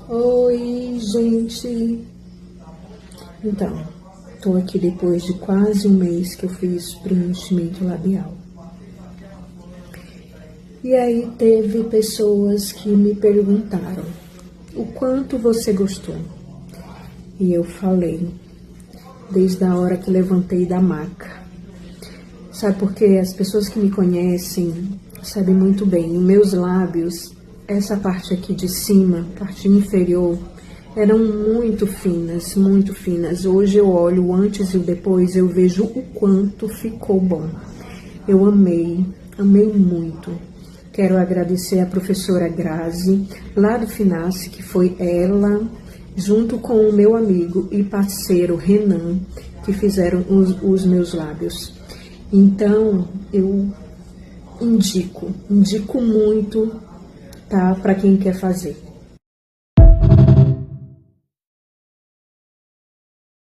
Oi, gente. Então, tô aqui depois de quase um mês que eu fiz preenchimento labial. E aí teve pessoas que me perguntaram o quanto você gostou. E eu falei, desde a hora que levantei da maca. Sabe por quê? As pessoas que me conhecem sabem muito bem, os meus lábios, essa parte aqui de cima, parte inferior, eram muito finas, muito finas. Hoje eu olho o antes e o depois, eu vejo o quanto ficou bom. Eu amei, amei muito. Quero agradecer a professora Grazi, lá do FINASSE, que foi ela, junto com o meu amigo e parceiro Renan, que fizeram os meus lábios. Então, eu indico muito, tá, para quem quer fazer.